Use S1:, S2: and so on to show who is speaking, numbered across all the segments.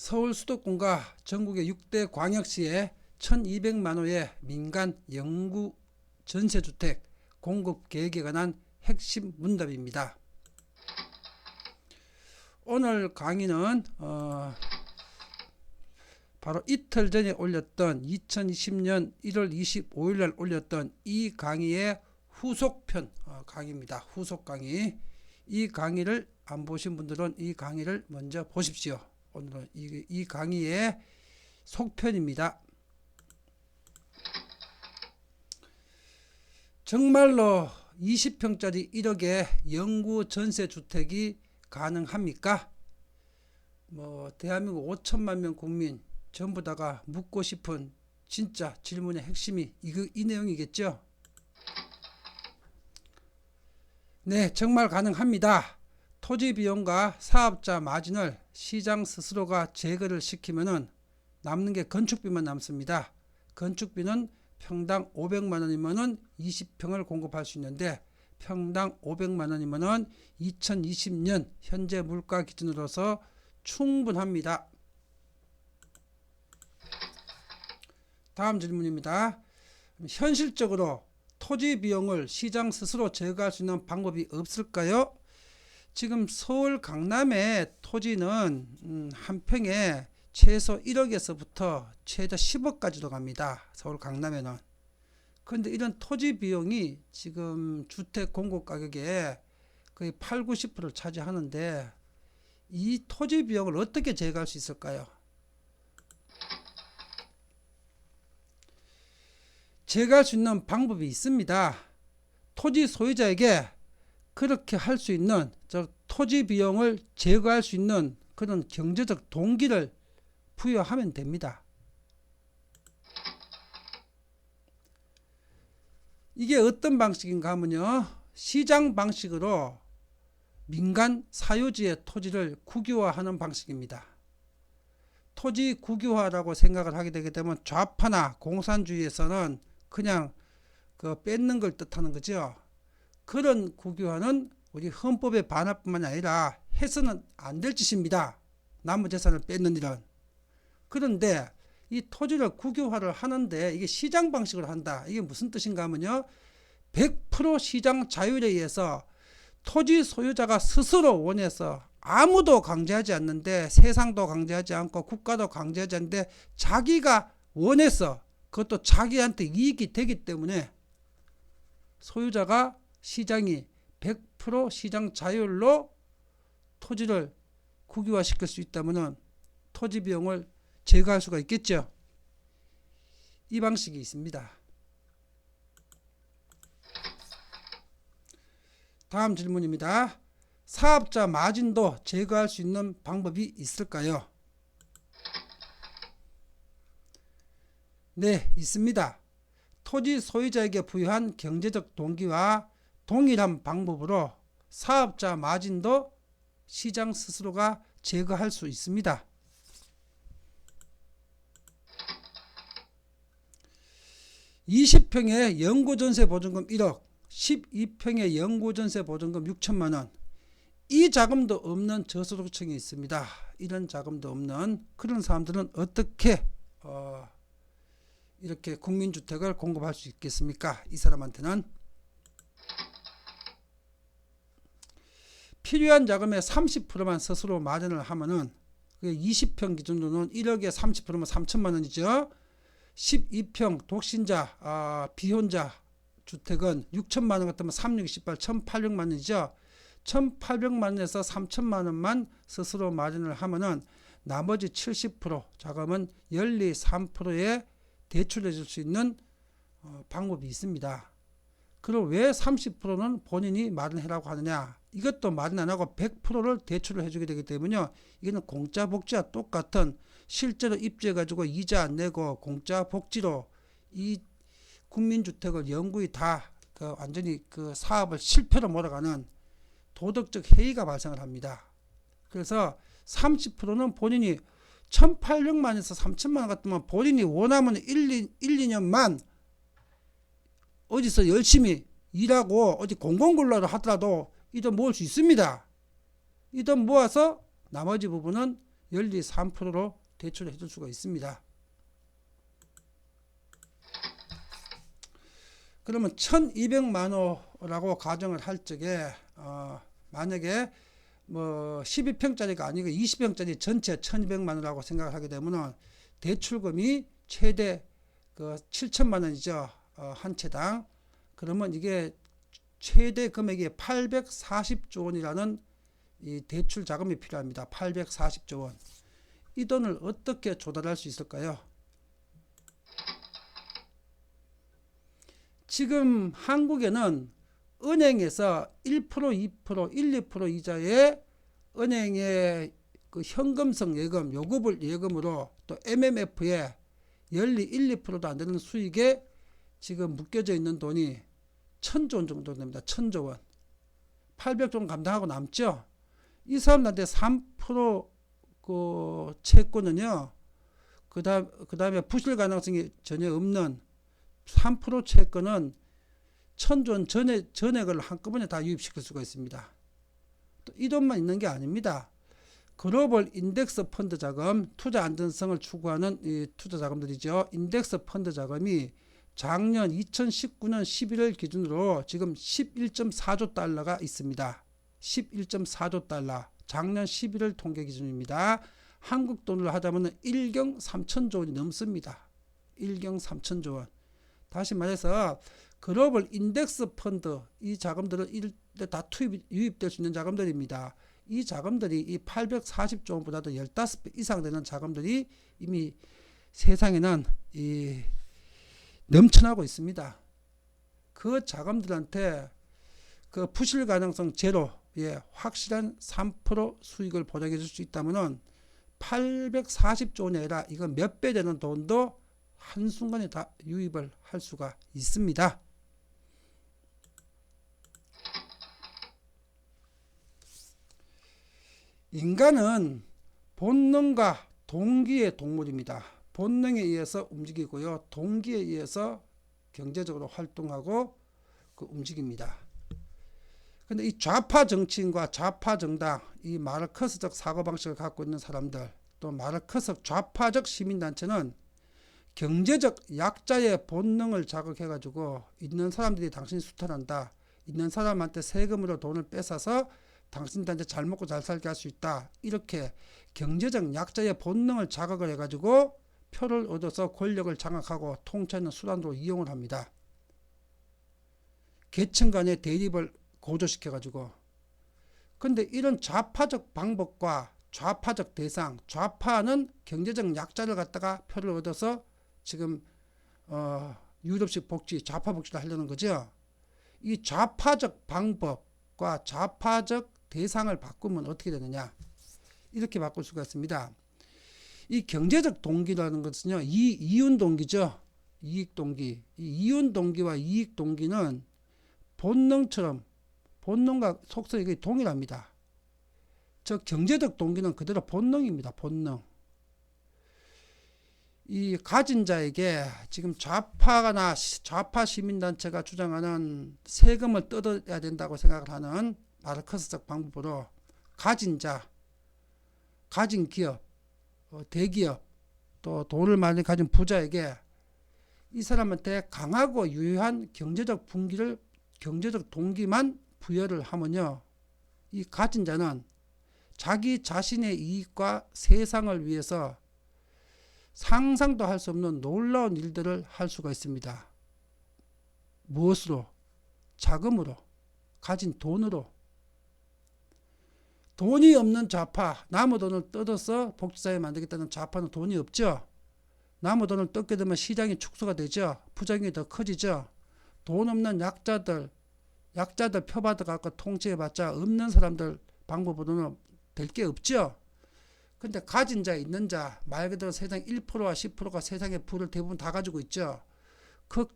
S1: 서울 수도권과 전국의 6대 광역시에 1200만 호의 민간 영구 전세주택 공급 계획에 관한 핵심 문답입니다. 오늘 강의는 바로 이틀 전에 올렸던 2020년 1월 25일 날 올렸던 이 강의의 후속편 강의입니다. 후속 강의. 이 강의를 안 보신 분들은 이 강의를 먼저 보십시오. 오늘은 이 강의의 속편입니다. 정말로 20평짜리 1억의 영구 전세주택이 가능합니까? 대한민국 5천만 명 국민 전부 다가 묻고 싶은 진짜 질문의 핵심이 이 내용이겠죠? 네, 정말 가능합니다. 토지 비용과 사업자 마진을 시장 스스로가 제거를 시키면은 남는 게 건축비만 남습니다. 건축비는 평당 500만 원이면은 20평을 공급할 수 있는데 평당 500만 원이면은 2020년 현재 물가 기준으로서 충분합니다. 다음 질문입니다. 현실적으로 토지 비용을 시장 스스로 제거할 수 있는 방법이 없을까요? 지금 서울 강남의 토지는 한 평에 최소 1억에서부터 최대 10억까지도 갑니다. 서울 강남에는. 그런데 이런 토지 비용이 지금 주택 공급 가격의 거의 8, 90%를 차지하는데 이 토지 비용을 어떻게 제거할 수 있을까요? 제거할 수 있는 방법이 있습니다. 토지 소유자에게 그렇게 할 수 있는 토지 비용을 제거할 수 있는 그런 경제적 동기를 부여하면 됩니다. 이게 어떤 방식인가 하면요. 시장 방식으로 민간 사유지의 토지를 국유화하는 방식입니다. 토지 국유화라고 생각을 하게 되게 되면 좌파나 공산주의에서는 그냥 뺏는 걸 뜻하는 거죠. 그런 국유화는 우리 헌법에 반할 뿐만 아니라 해서는 안 될 짓입니다. 남의 재산을 뺏는 일은. 그런데 이 토지를 국유화를 하는데 이게 시장 방식으로 한다. 이게 무슨 뜻인가 하면요. 100% 시장 자율에 의해서 토지 소유자가 스스로 원해서 아무도 강제하지 않는데 세상도 강제하지 않고 국가도 강제하지 않는데 자기가 원해서 그것도 자기한테 이익이 되기 때문에 소유자가 시장이 100% 시장 자율로 토지를 국유화시킬 수 있다면 토지 비용을 제거할 수가 있겠죠. 이 방식이 있습니다. 다음 질문입니다. 사업자 마진도 제거할 수 있는 방법이 있을까요? 네, 있습니다. 토지 소유자에게 부여한 경제적 동기와 동일한 방법으로 사업자 마진도 시장 스스로가 제거할 수 있습니다. 20평의 영구전세 보증금 1억, 12평의 영구전세 보증금 6천만 원. 이 자금도 없는 저소득층이 있습니다. 이런 자금도 없는 그런 사람들은 어떻게 이렇게 국민주택을 공급할 수 있겠습니까? 이 사람한테는 필요한 자금의 30%만 스스로 마련을 하면은 20평 기준으로는 1억에 30%면 3천만 원이죠. 12평 독신자 비혼자 주택은 6천만 원 같으면 3628 1800만 원이죠. 1800만 원에서 3000만 원만 스스로 마련을 하면은 나머지 70% 자금은 연리 3%에 대출해 줄 수 있는 방법이 있습니다. 그럼 왜 30%는 본인이 마련해라고 하느냐? 이것도 마련 안 하고 100%를 대출을 해주게 되기 때문에 이거는 공짜 복지와 똑같은 실제로 입주해가지고 이자 안 내고 공짜 복지로 이 국민주택을 영구히 다 완전히 사업을 실패로 몰아가는 도덕적 해이가 발생을 합니다. 그래서 30%는 본인이 1800만에서 3000만 원 같으면 본인이 원하면 1, 2년만 어디서 열심히 일하고 어디 공공근로를 하더라도 이 돈 모을 수 있습니다. 이 돈 모아서 나머지 부분은 연리 3%로 대출을 해줄 수가 있습니다. 그러면 1200만 원이라고 가정을 할 적에 만약에 뭐 12평짜리가 아니고 20평짜리 전체 1200만 원이라고 생각을 하게 되면 대출금이 최대 그 7천만 원이죠. 한 채당. 그러면 이게 최대 금액이 840조 원이라는 이 대출 자금이 필요합니다. 840조 원. 이 돈을 어떻게 조달할 수 있을까요? 지금 한국에는 은행에서 1%, 2%, 1, 2% 이자에 은행의 그 현금성 예금, 요구불 예금으로 또 MMF에 연리 1, 2%도 안 되는 수익에 지금 묶여져 있는 돈이 1000조 원 정도 됩니다. 1000조 원. 800조 원 감당하고 남죠. 이 사람들한테 3% 채권은요. 그 다음에 부실 가능성이 전혀 없는 3% 채권은 1000조 원 전액을 한꺼번에 다 유입시킬 수가 있습니다. 또 이 돈만 있는 게 아닙니다. 글로벌 인덱스 펀드 자금, 투자 안전성을 추구하는 이 투자 자금들이죠. 인덱스 펀드 자금이 작년 2019년 11월 기준으로 지금 11.4조 달러가 있습니다. 11.4조 달러. 작년 11월 통계 기준입니다. 한국 돈으로 하자면 1경 3천조 원이 넘습니다. 1경 3천조 원. 다시 말해서 글로벌 인덱스 펀드 이 자금들은 다 유입될 수 있는 자금들입니다. 이 자금들이 이 840조 원보다도 15배 이상 되는 자금들이 이미 세상에는 넘쳐나고 있습니다. 그 자금들한테 그 부실 가능성 제로의 확실한 3% 수익을 보장해 줄 수 있다면 840조 원이 아니라 이건 몇 배 되는 돈도 한순간에 다 유입을 할 수가 있습니다. 인간은 본능과 동기의 동물입니다. 본능에 의해서 움직이고요. 동기에 의해서 경제적으로 활동하고 움직입니다. 근데 이 좌파 정치인과 좌파 정당, 이 마르크스적 사고방식을 갖고 있는 사람들, 또 마르크스 좌파적 시민단체는 경제적 약자의 본능을 자극해가지고 있는 사람들이 당신이 수탈한다. 있는 사람한테 세금으로 돈을 뺏어서 당신들한테 잘 먹고 잘 살게 할 수 있다. 이렇게 경제적 약자의 본능을 자극을 해가지고 표를 얻어서 권력을 장악하고 통치하는 수단으로 이용을 합니다. 계층 간의 대립을 고조시켜가지고. 근데 이런 좌파적 방법과 좌파적 대상, 좌파는 경제적 약자를 갖다가 표를 얻어서 지금 유럽식 복지, 좌파 복지를 하려는 거죠. 이 좌파적 방법과 좌파적 대상을 바꾸면 어떻게 되느냐? 이렇게 바꿀 수가 있습니다. 이 경제적 동기라는 것은요, 이윤 동기죠. 이익 동기. 이 이윤 동기와 이익 동기는 본능처럼 본능과 속성이 동일합니다. 즉 경제적 동기는 그대로 본능입니다. 본능. 이 가진 자에게 지금 좌파나 좌파 시민단체가 주장하는 세금을 뜯어야 된다고 생각을 하는 마르크스적 방법으로 가진 자, 가진 기업, 대기업, 또 돈을 많이 가진 부자에게 이 사람한테 강하고 유효한 경제적 분기를, 경제적 동기만 부여를 하면요, 이 가진 자는 자기 자신의 이익과 세상을 위해서 상상도 할 수 없는 놀라운 일들을 할 수가 있습니다. 무엇으로? 자금으로, 가진 돈으로. 돈이 없는 좌파, 남의 돈을 뜯어서 복지사회 만들겠다는 좌파는 돈이 없죠. 남의 돈을 뜯게 되면 시장이 축소가 되죠. 부정이 더 커지죠. 돈 없는 약자들 표받아 갖고 통치해봤자 없는 사람들 방법으로는 될 게 없죠. 근데 가진 자, 있는 자, 말 그대로 세상 1%와 10%가 세상의 부를 대부분 다 가지고 있죠. 그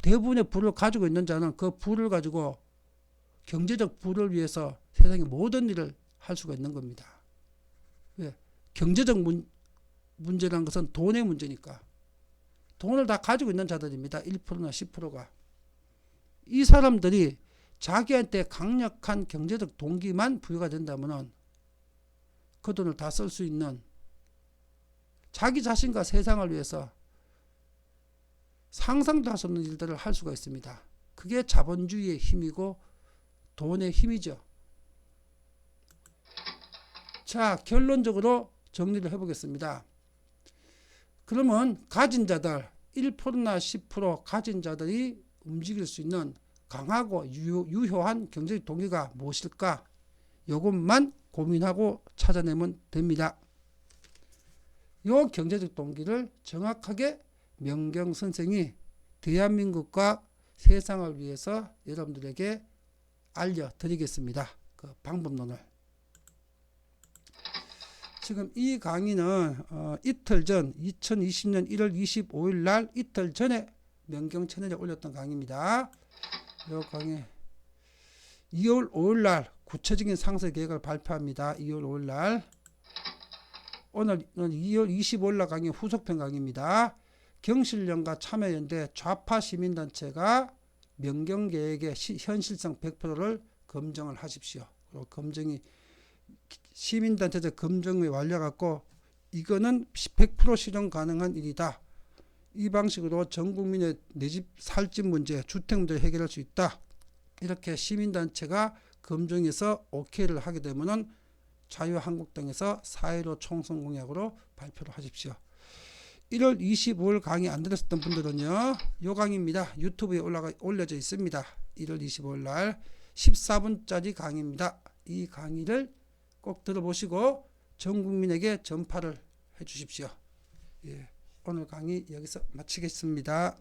S1: 대부분의 부를 가지고 있는 자는 그 부를 가지고 경제적 부를 위해서 세상의 모든 일을 할 수가 있는 겁니다. 왜? 경제적 문제라는 것은 돈의 문제니까. 돈을 다 가지고 있는 자들입니다. 1%나 10%가. 이 사람들이 자기한테 강력한 경제적 동기만 부여가 된다면 그 돈을 다 쓸 수 있는, 자기 자신과 세상을 위해서 상상도 할 수 없는 일들을 할 수가 있습니다. 그게 자본주의의 힘이고 돈의 힘이죠. 자, 결론적으로 정리를 해보겠습니다. 그러면 가진 자들, 1%나 10% 가진 자들이 움직일 수 있는 강하고 유효한 경제적 동기가 무엇일까? 이것만 고민하고 찾아내면 됩니다. 이 경제적 동기를 정확하게 명경 선생이 대한민국과 세상을 위해서 여러분들에게 알려드리겠습니다. 그 방법론을. 지금 이 강의는 이틀 전 2020년 1월 25일 날 이틀 전에 명경 채널에 올렸던 강의입니다. 이 강의 2월 5일 날 구체적인 상세 계획을 발표합니다. 2월 5일 날. 오늘은 2월 25일 날 강의 후속편 강의입니다. 경실련과 참여연대 좌파 시민단체가 명경계획의 현실성 100%를 검증을 하십시오. 그리고 검증이 시민단체적 검증이 완료해갖고 이거는 100% 실현 가능한 일이다. 이 방식으로 전 국민의 내 집 살집 문제, 주택 문제를 해결할 수 있다. 이렇게 시민단체가 검증해서 오케이를 하게 되면은 자유한국당에서 4.15 총선 공약으로 발표를 하십시오. 1월 25일 강의 안 들었던 분들은요, 요 강의입니다. 유튜브에 올려져 있습니다. 1월 25일 날 14분짜리 강의입니다. 이 강의를 꼭 들어보시고 전 국민에게 전파를 해 주십시오. 예, 오늘 강의 여기서 마치겠습니다.